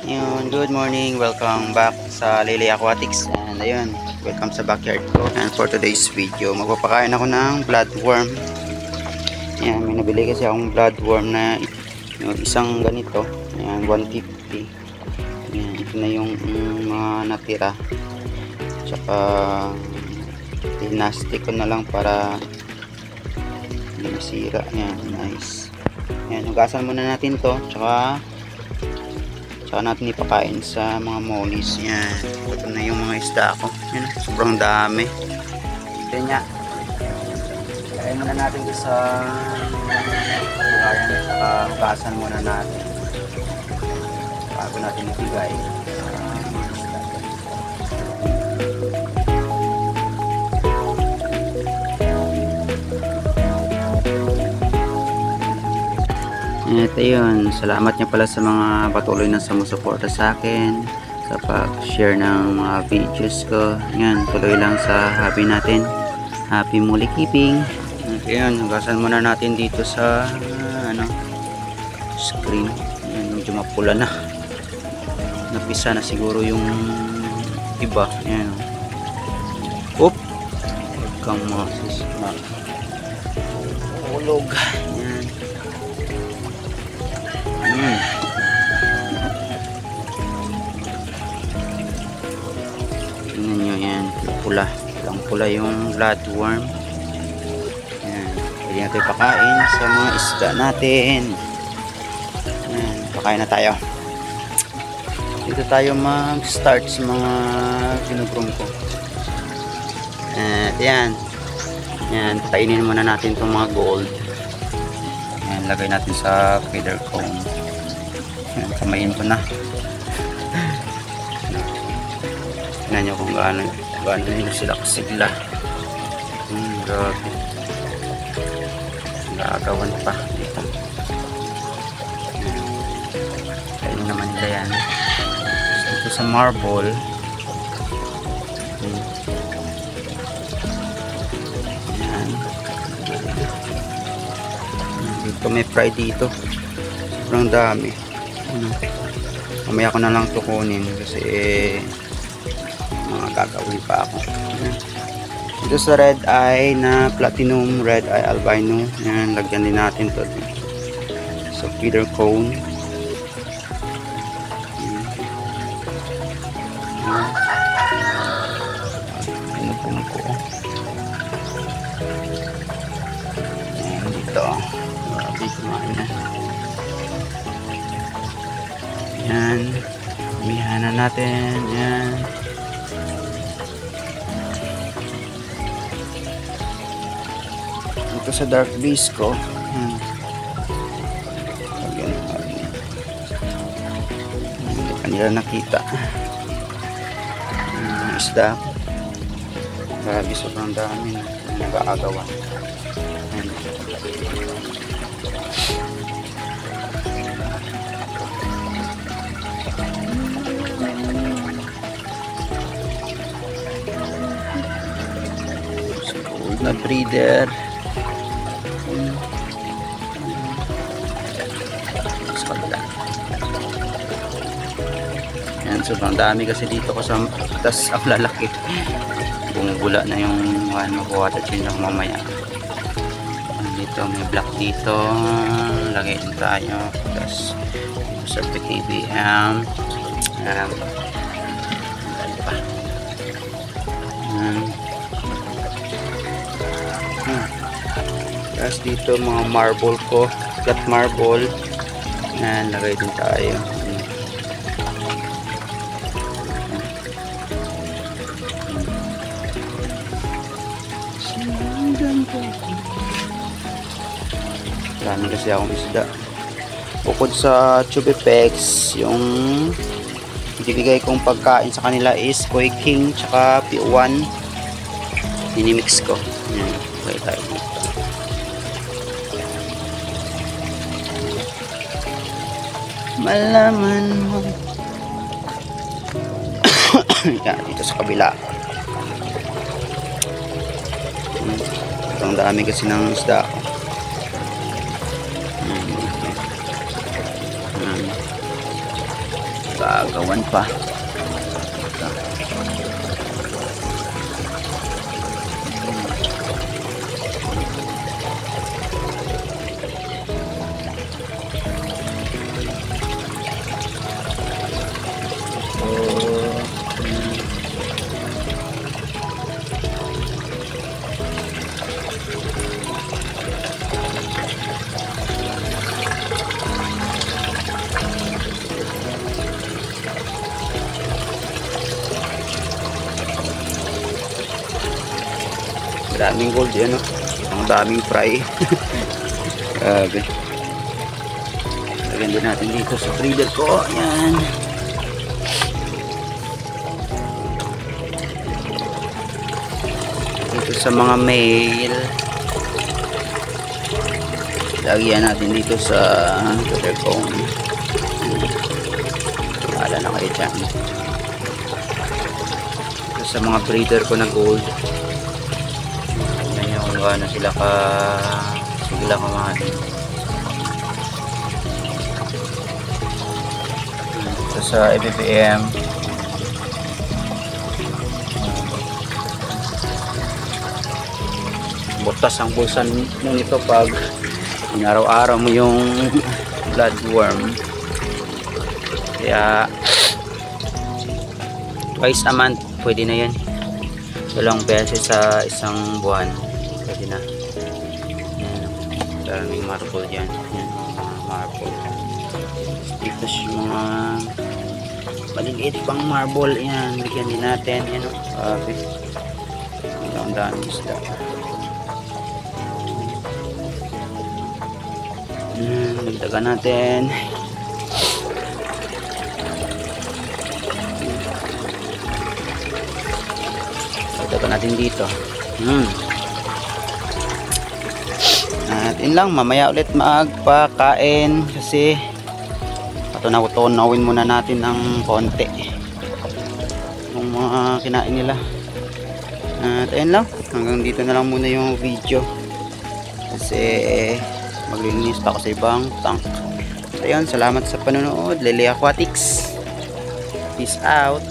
Yun, good morning, welcome back sa Lele Aquatics. And ayun, welcome sa backyard ko. And for today's video, magpapakain ako ng bloodworm. Ayan, may nabili kasi akong bloodworm na yung isang ganito. Ayan, 150. Ayan, ito na yung mga natira. Tsaka pinastic ko na lang para hindi masira. Ayan, nice. Ayan, hugasan muna natin to. Tsaka natin ipakain sa mga mollies. Yan. Ito na yung mga isda ko. Yan. Sobrang dami. Ito niya. Kaya muna natin ito sa ayan. Saka hugasan muna natin. Bago natin ibigay. Ito yun, salamat niya pala sa mga patuloy na sumusuporta sa akin sa pag-share ng mga videos ko. Yan, tuloy lang sa hobby natin. Happy muli keeping. Ito yun, hugasan muna natin dito sa screen. Yan, medyo mapula na. Napisa na siguro yung iba. Yan. Oop! Huwag kang masisma. Ulog. Yan. Tingnan nyo yan, pula pula yung bloodworm. Yan, pwede natin pakain sa mga isda natin. Yan, pakain na tayo. Dito tayo mag start sa mga ginugrom ko. Yan, patainin muna natin itong mga gold. Yan, lagay natin sa feeder comb. Yan, kamayin ko na. Tignan nyo kung gaano nila sila kasigla. Grabe. Gagawan pa dito. Kaya naman nila yan. Dito sa marble. Yan. Dito may fry dito. Sobrang dami. Mamaya ko na lang ito kunin kasi mga gagawin pa ako. Ito sa red eye na platinum red eye albino. Yan, lagyan din natin to sa feeder cone. Pinupong ko. Yan, dito. Grabe, kumain na. Yan, umihan na natin. Yan. Ito sa dark base ko. Hindi pa nila nakita. Isda. Grabe, sobrang dami na nag-aagawan. Na breeder. Yan, sobrang dami kasi dito ko sa tas ang lalaki. Bumubula na yung makuha at yun lang mamaya. Dito may black dito. Lagay din tayo. Tas sa PTBM. Tapos dito mga marble ko, flat marble. Yan, lagay din tayo. Dami kasi akong isda. Bukod sa Chubipex, yung ibibigay kong pagkain sa kanila is Koi King tsaka P1. Minimix ko. Yan, lagay tayo dito. Malaman mo. Yan, dito sa kabila. Ang dami kasi ng isda. Gagawan pa. Daming gold yan, no? Ang daming fry. Grabe. Lagyan din natin dito sa breeder ko. Ayan. Dito sa mga male. Lagyan natin dito sa breeder ko. Wala na kayo dyan. Dito sa mga breeder ko na gold. Gawa na sila kumain. Ito sa EBPM. Butas ang bulsa nito pag araw-araw mo yung bloodworm. Kaya twice a month pwede na yan. 2 beses sa isang buwan. Pwede na. Ayan. Maraming marble dyan. Ayan. Marble. Dito yung mga maliliit pang marble. Ayan. Bigyan din natin. Ayan. Ang dami isda. Ayan. Dagdagan natin. Dagdagan natin dito. At yun lang, mamaya ulit magpakain kasi patunaw-tunawin muna natin ng konti yung mga kinain nila. At ayun lang, hanggang dito na lang muna yung video kasi maglilinis pa ako sa ibang tank. At ayun, salamat sa panonood. Lily Aquatics, peace out.